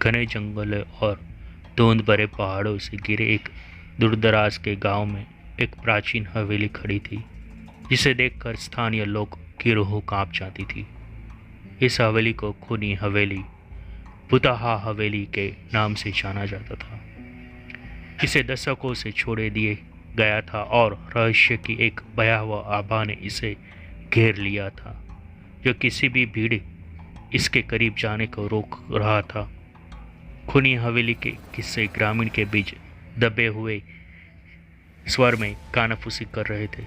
घने जंगलों और धुंध भरे पहाड़ों से घिरे एक दूरदराज के गांव में एक प्राचीन हवेली खड़ी थी, जिसे देखकर स्थानीय लोग की रूह कांप जाती थी। इस हवेली को खूनी हवेली, बुताहा हवेली के नाम से जाना जाता था। इसे दशकों से छोड़े दिए गया था और रहस्य की एक भयावह आभा ने इसे घेर लिया था, जो किसी भी भीड़ इसके करीब जाने को रोक रहा था। खूनी हवेली के किस्से ग्रामीण के बीच दबे हुए स्वर में कानाफूसी कर रहे थे।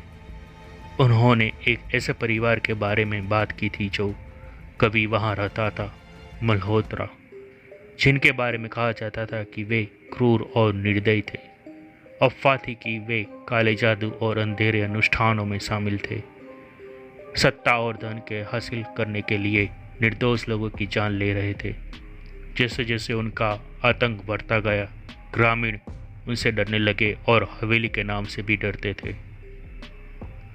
उन्होंने एक ऐसे परिवार के बारे में बात की थी जो कभी वहां रहता था, मल्होत्रा, जिनके बारे में कहा जाता था कि वे क्रूर और निर्दयी थे। अफवाह थी कि वे काले जादू और अंधेरे अनुष्ठानों में शामिल थे, सत्ता और धन के हासिल करने के लिए निर्दोष लोगों की जान ले रहे थे। जैसे जैसे उनका आतंक बढ़ता गया, ग्रामीण उनसे डरने लगे और हवेली के नाम से भी डरते थे।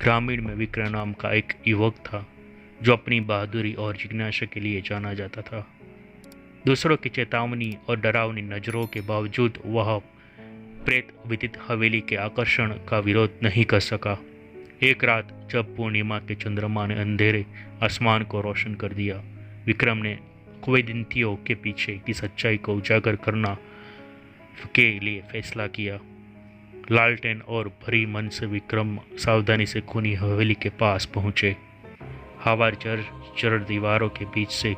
ग्रामीण में विक्रम नाम का एक युवक था, जो अपनी बहादुरी और जिज्ञासा के लिए जाना जाता था। दूसरों की चेतावनी और डरावनी नजरों के बावजूद वह प्रेत विदित हवेली के आकर्षण का विरोध नहीं कर सका। एक रात जब पूर्णिमा के चंद्रमा ने अंधेरे आसमान को रोशन कर दिया, विक्रम ने किंवदंतियों के पीछे की सच्चाई को उजागर करना के लिए फैसला किया। लालटेन और भरी मन से विक्रम सावधानी से खूनी हवेली के पास पहुंचे। हवा जर्जर दीवारों के बीच से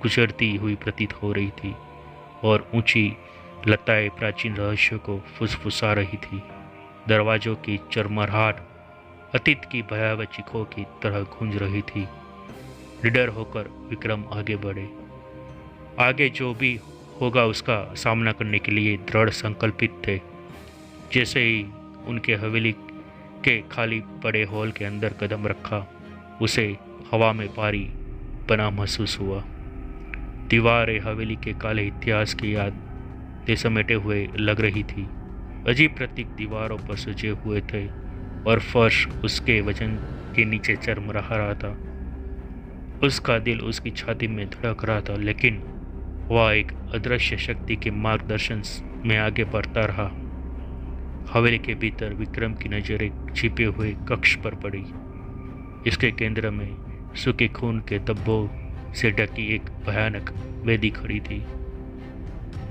गुजरती हुई प्रतीत हो रही थी और ऊंची लताएं प्राचीन रहस्य को फुसफुसा रही थी। दरवाजों की चरमराहट अतीत की भयावह चीखों की तरह गूंज रही थी। निडर होकर विक्रम आगे बढ़े। आगे जो भी होगा उसका सामना करने के लिए दृढ़ संकल्पित थे। जैसे ही उनके हवेली के खाली पड़े हॉल के अंदर कदम रखा, उसे हवा में भारी बना महसूस हुआ। दीवारें हवेली के काले इतिहास की याद से समेटे हुए लग रही थी। अजीब प्रतीक दीवारों पर सजे हुए थे और फर्श उसके वजन के नीचे चरमरा रहा था। उसका दिल उसकी छाती में धड़क रहा था, लेकिन वह एक अदृश्य शक्ति के मार्गदर्शन में आगे बढ़ता रहा। हवेली के भीतर विक्रम की नजर एक छिपे हुए कक्ष पर पड़ी। इसके केंद्र में सूखे खून के धब्बों से ढकी एक भयानक वेदी खड़ी थी।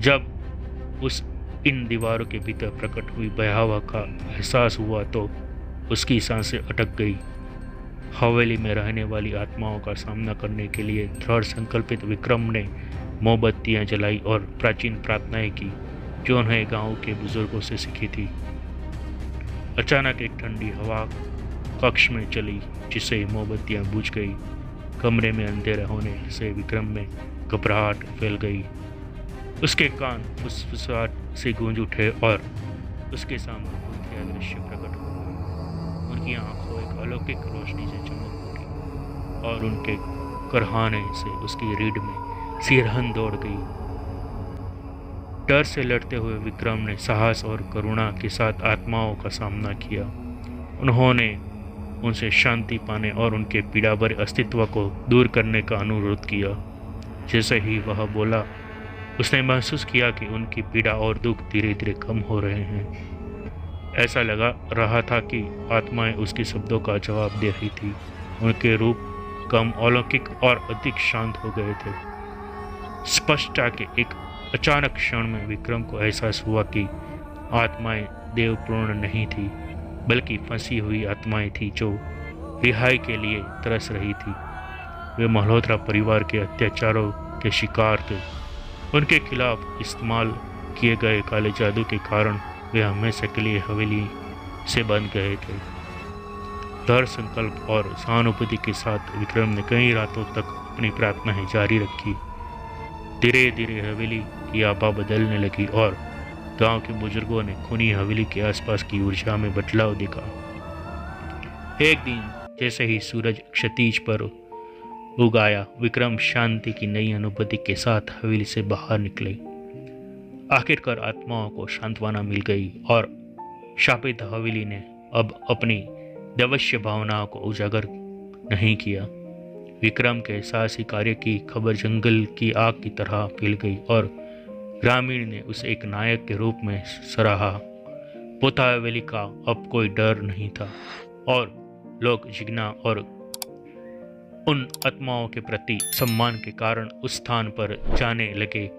जब उस इन दीवारों के भीतर प्रकट हुई भयावह का एहसास हुआ तो उसकी सांसें अटक गई। हवेली में रहने वाली आत्माओं का सामना करने के लिए दृढ़ संकल्पित विक्रम ने मोमबत्तियां जलाई और प्राचीन प्रार्थनाएं की, जो उन्हें गांव के बुजुर्गों से सीखी थी। अचानक एक ठंडी हवा कक्ष में चली, जिससे मोमबत्तियां बुझ गई। कमरे में अंधेरा होने से विक्रम में घबराहट फैल गई। उसके कान फुसफुसाहट से गूंज उठे और उसके सामने भूतिया दृश्य प्रकट हो गए। उनकी आंखों एक अलौकिक रोशनी से चमक उठी और उनके करहाने से उसकी रीढ़ में सिरहन दौड़ गई। डर से लड़ते हुए विक्रम ने साहस और करुणा के साथ आत्माओं का सामना किया। उन्होंने उनसे शांति पाने और उनके पीड़ा भरे अस्तित्व को दूर करने का अनुरोध किया। जैसे ही वह बोला, उसने महसूस किया कि उनकी पीड़ा और दुख धीरे धीरे कम हो रहे हैं। ऐसा लगा रहा था कि आत्माएं उसके शब्दों का जवाब दे रही थी। उनके रूप कम अलौकिक और अधिक शांत हो गए थे। स्पष्टता के एक अचानक क्षण में विक्रम को एहसास हुआ कि आत्माएं देवपूर्ण नहीं थी, बल्कि फंसी हुई आत्माएं थी जो रिहाई के लिए तरस रही थी। वे मल्होत्रा परिवार के अत्याचारों के शिकार थे। उनके खिलाफ इस्तेमाल किए गए काले जादू के कारण वे हमेशा के लिए हवेली से बंध गए थे। दृढ़ संकल्प और सहानुभूति के साथ विक्रम ने कई रातों तक अपनी प्रार्थनाएं जारी रखी। धीरे धीरे हवेली की आभा बदलने लगी और गांव के बुजुर्गों ने खूनी हवेली के आसपास की ऊर्जा में बदलाव देखा। एक दिन जैसे ही सूरज क्षितिज पर उगाया, विक्रम शांति की नई अनुभूति के साथ हवेली से बाहर निकले। आखिरकार आत्माओं को सांत्वना मिल गई और शापित हवेली ने अब अपनी दैवश्य भावनाओं को उजागर नहीं किया। विक्रम के साहसी कार्य की खबर जंगल की आग की तरह फैल गई और ग्रामीण ने उसे एक नायक के रूप में सराहा। पोथा हवेली का अब कोई डर नहीं था और लोग जिग्ना और उन आत्माओं के प्रति सम्मान के कारण उस स्थान पर जाने लगे।